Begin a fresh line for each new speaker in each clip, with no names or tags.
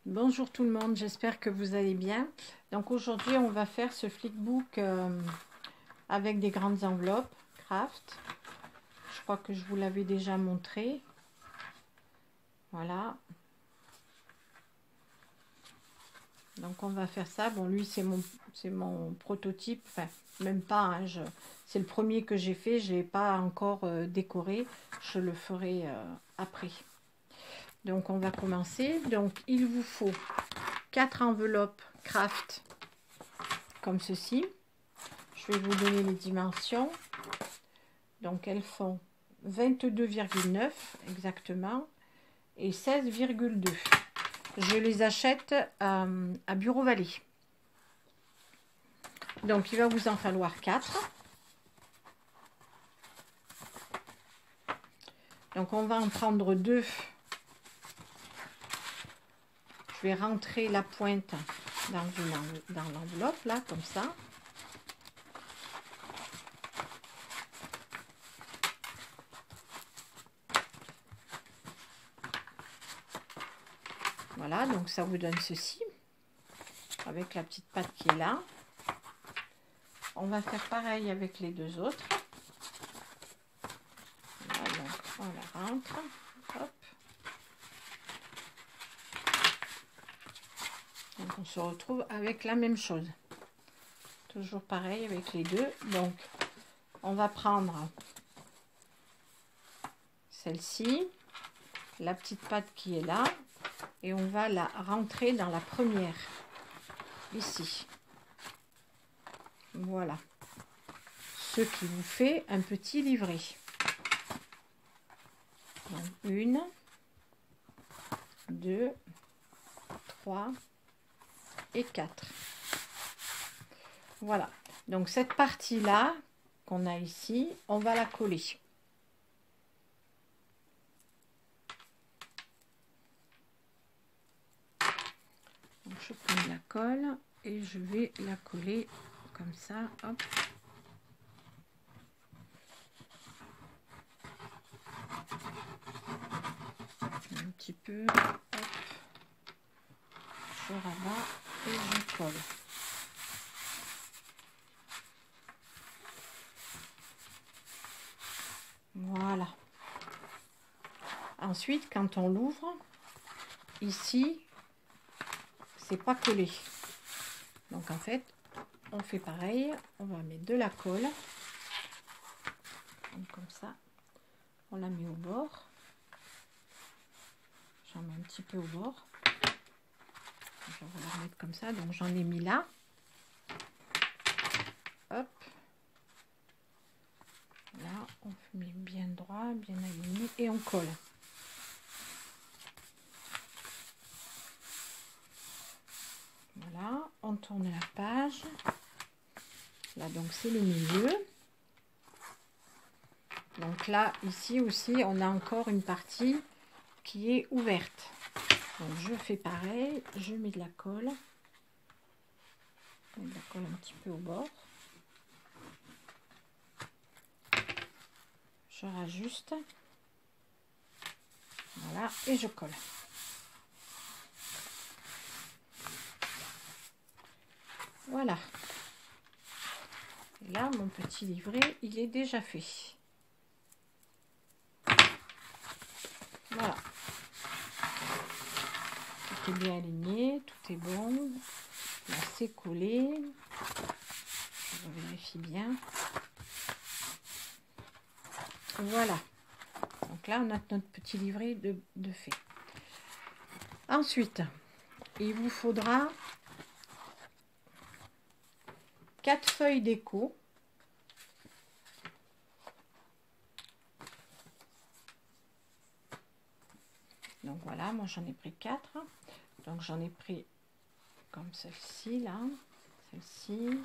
Bonjour tout le monde, j'espère que vous allez bien. Donc aujourd'hui on va faire ce flickbook avec des grandes enveloppes craft. Je crois que je vous l'avais déjà montré. Voilà. Donc on va faire ça. Bon, lui c'est mon prototype, enfin même pas, hein, c'est le premier que j'ai fait, je ne l'ai pas encore décoré, je le ferai après. Donc on va commencer. Donc il vous faut 4 enveloppes craft comme ceci. Je vais vous donner les dimensions. Donc elles font 22,9 exactement et 16,2. Je les achète à Bureau Vallée. Donc il va vous en falloir 4. Donc on va en prendre 2. Je vais rentrer la pointe dans l'enveloppe là, comme ça. Voilà, donc ça vous donne ceci, avec la petite patte qui est là. On va faire pareil avec les deux autres. Voilà, donc on la rentre. Hop. Donc on se retrouve avec la même chose. Toujours pareil avec les deux. Donc on va prendre celle-ci, la petite patte qui est là, et on va la rentrer dans la première, ici. Voilà. Ce qui vous fait un petit livret. Donc, 1, 2, 3 et 4. Voilà. Donc cette partie-là qu'on a ici, on va la coller. Donc, je prends la colle et je vais la coller comme ça. Hop. Un petit peu. Hop. Je rabats et je colle. Voilà. Ensuite, quand on l'ouvre, ici, c'est pas collé. Donc en fait, on fait pareil. On va mettre de la colle. Donc, comme ça, on la met au bord. J'en mets un petit peu au bord. Je vais la remettre comme ça. Donc j'en ai mis là. Hop. Là, on met bien droit, bien aligné et on colle. Voilà, on tourne la page. Là, donc c'est le milieu. Donc là, ici aussi, on a encore une partie qui est ouverte. Donc je fais pareil, je mets de la colle. Je mets de la colle un petit peu au bord. Je rajuste. Voilà, et je colle. Voilà. Et là, mon petit livret, il est déjà fait. Voilà. Tout est bien aligné, tout est bon. Là, c'est collé. Je vérifie bien. Voilà. Donc là, on a notre petit livret de fait. Ensuite, il vous faudra 4 feuilles déco. Donc voilà, moi j'en ai pris 4. Donc j'en ai pris comme celle-ci là, celle-ci,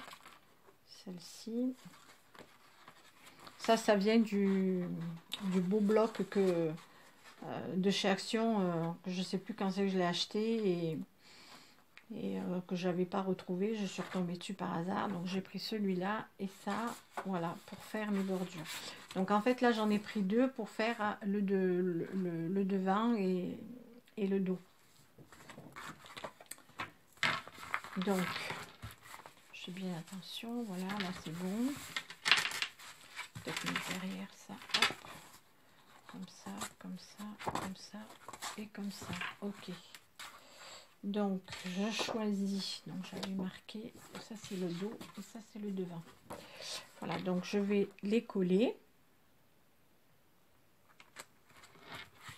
celle-ci. Ça vient du beau bloc que de chez Action, que je sais plus quand c'est que je l'ai acheté et que j'avais pas retrouvé. Je suis retombée dessus par hasard, donc j'ai pris celui-là et ça, voilà, pour faire mes bordures. Donc en fait là j'en ai pris 2 pour faire le devant et le dos. Donc, je fais bien attention. Voilà, là c'est bon. Peut-être mettre derrière ça. Hop. Comme ça, comme ça, comme ça et comme ça. Ok. Donc, je choisis. Donc, j'avais marqué. Ça, c'est le dos et ça, c'est le devant. Voilà, donc je vais les coller.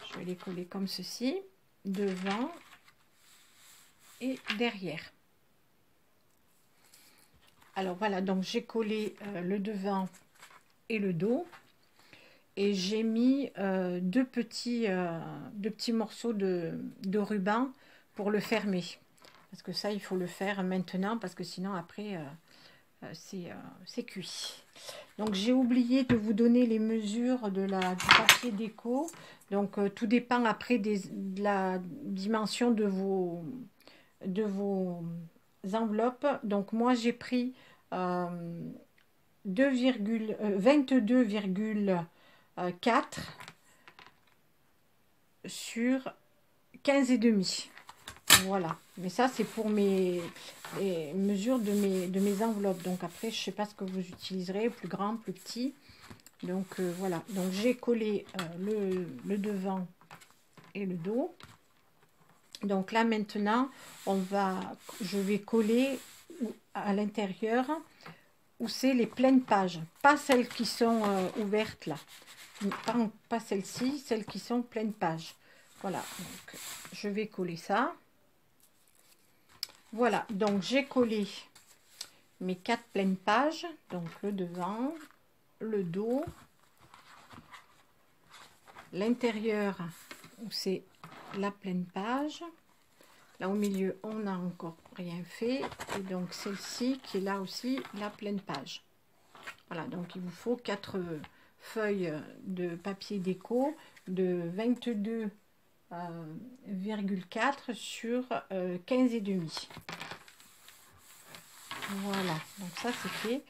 Je vais les coller comme ceci. Devant et derrière. Alors, voilà, donc j'ai collé le devant et le dos. Et j'ai mis deux petits morceaux de ruban pour le fermer. Parce que ça, il faut le faire maintenant, parce que sinon, après, c'est cuit. Donc, j'ai oublié de vous donner les mesures du papier déco. Donc, tout dépend après de la dimension de vos enveloppes. Donc, moi, j'ai pris 22,4 sur 15,5. Voilà, mais ça c'est pour les mesures de mes enveloppes. Donc après, je sais pas ce que vous utiliserez, plus grand, plus petit. Donc voilà, donc j'ai collé le devant et le dos. Donc là maintenant, je vais coller à l'intérieur où c'est les pleines pages, pas celles qui sont ouvertes là, pas celles-ci, celles qui sont pleines pages. Voilà, donc je vais coller ça. Voilà, donc j'ai collé mes 4 pleines pages, donc le devant, le dos, l'intérieur où c'est la pleine page. Là au milieu, on n'a encore rien fait. Et donc celle-ci qui est là aussi, la pleine page. Voilà, donc il vous faut 4 feuilles de papier déco de 22,4 sur 15,5. Voilà, donc ça c'est fait.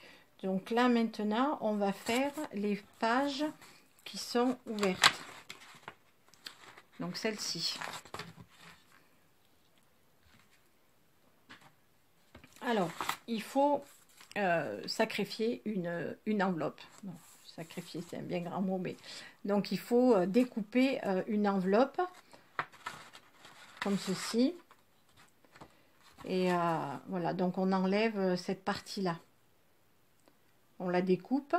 Donc là maintenant, on va faire les pages qui sont ouvertes. Donc celle-ci. Alors, il faut sacrifier une enveloppe. Bon, sacrifier, c'est un bien grand mot, mais donc il faut découper une enveloppe comme ceci. Et voilà, donc on enlève cette partie-là. On la découpe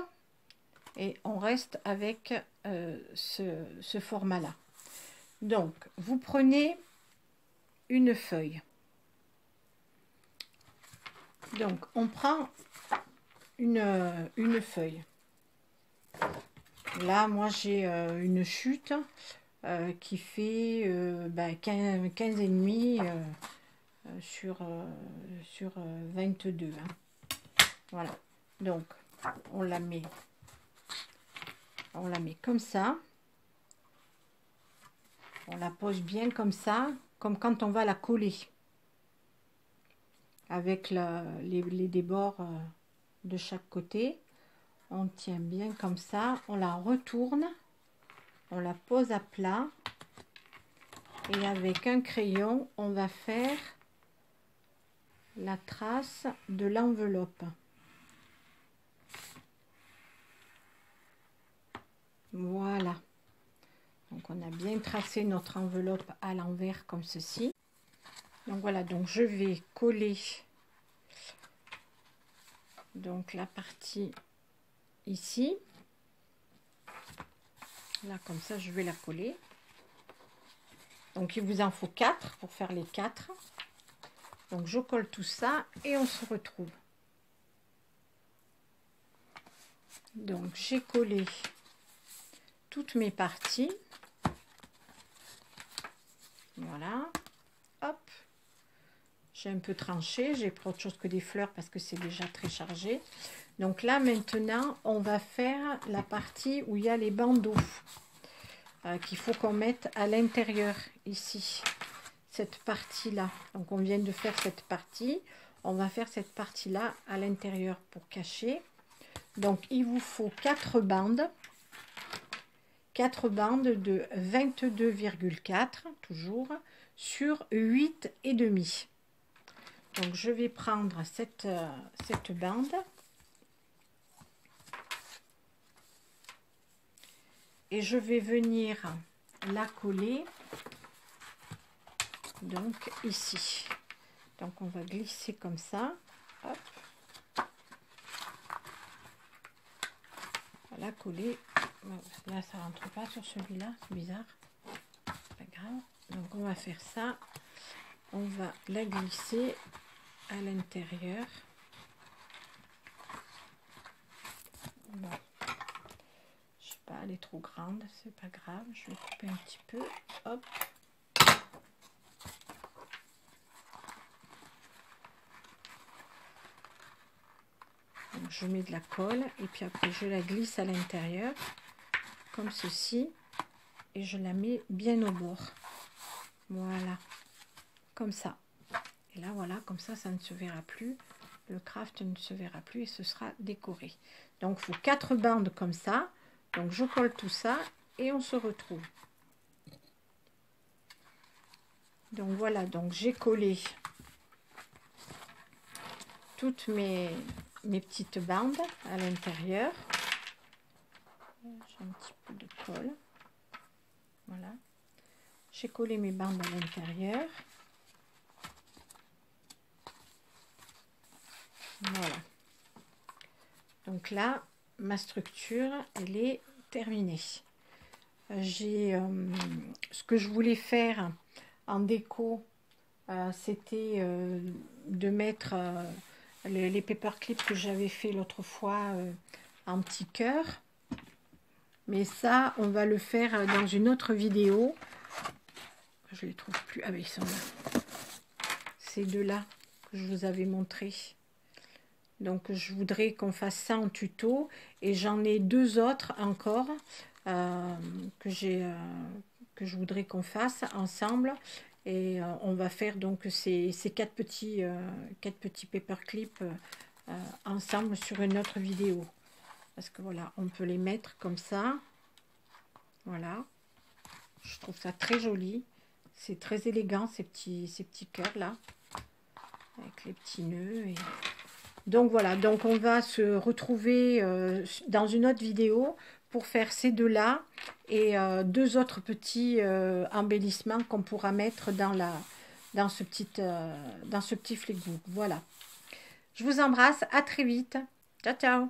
et on reste avec ce format-là. Donc, vous prenez une feuille. Donc, on prend une feuille. Là, moi, j'ai une chute qui fait 15,5 sur 22. Hein. Voilà. Donc, on la met comme ça. On la pose bien comme ça, comme quand on va la coller. Avec les débords de chaque côté. On tient bien comme ça. On la retourne. On la pose à plat. Et avec un crayon, on va faire la trace de l'enveloppe. Voilà. Donc on a bien tracé notre enveloppe à l'envers comme ceci. Donc voilà, donc je vais coller donc la partie ici. Là comme ça, je vais la coller. Donc il vous en faut 4 pour faire les 4. Donc je colle tout ça et on se retrouve. Donc j'ai collé toutes mes parties. Voilà. Hop. J'ai un peu tranché. J'ai pas autre chose que des fleurs parce que c'est déjà très chargé. Donc là maintenant, on va faire la partie où il y a les bandeaux. Qu'il faut qu'on mette à l'intérieur ici. Cette partie-là. Donc on vient de faire cette partie. On va faire cette partie-là à l'intérieur pour cacher. Donc il vous faut 4 bandes. 4 bandes de 22,4 toujours sur 8,5. Donc je vais prendre cette bande et je vais venir la coller donc ici. Donc on va glisser comme ça. Hop. La coller. Là ça rentre pas sur celui-là, c'est bizarre. Pas grave. Donc on va faire ça. On va la glisser à l'intérieur. Bon. Je sais pas, elle est trop grande, c'est pas grave. Je vais couper un petit peu. Hop. Donc je mets de la colle et puis après je la glisse à l'intérieur comme ceci et je la mets bien au bord. Voilà, comme ça. Et là voilà, comme ça ne se verra plus. Le craft ne se verra plus et ce sera décoré. Donc il faut 4 bandes comme ça. Donc je colle tout ça et on se retrouve. Donc voilà, donc j'ai collé toutes mes petites bandes à l'intérieur. J'ai un petit peu de colle. Voilà. J'ai collé mes bandes à l'intérieur. Voilà. Donc là, ma structure, elle est terminée. J'ai ce que je voulais faire en déco, c'était de mettre les paperclips que j'avais fait l'autre fois en petit cœur. Mais ça, on va le faire dans une autre vidéo. Je les trouve plus. Ah, mais ils sont là. Ces deux-là que je vous avais montré. Donc, je voudrais qu'on fasse ça en tuto. Et j'en ai 2 autres encore que je voudrais qu'on fasse ensemble. Et on va faire donc ces 4 petits paperclips ensemble sur une autre vidéo. Parce que voilà, on peut les mettre comme ça. Voilà. Je trouve ça très joli. C'est très élégant, ces petits cœurs là. Avec les petits nœuds. Et... Donc voilà, donc on va se retrouver dans une autre vidéo pour faire ces deux-là. Et 2 autres petits embellissements qu'on pourra mettre dans ce petit flipbook. Voilà. Je vous embrasse, à très vite. Ciao, ciao.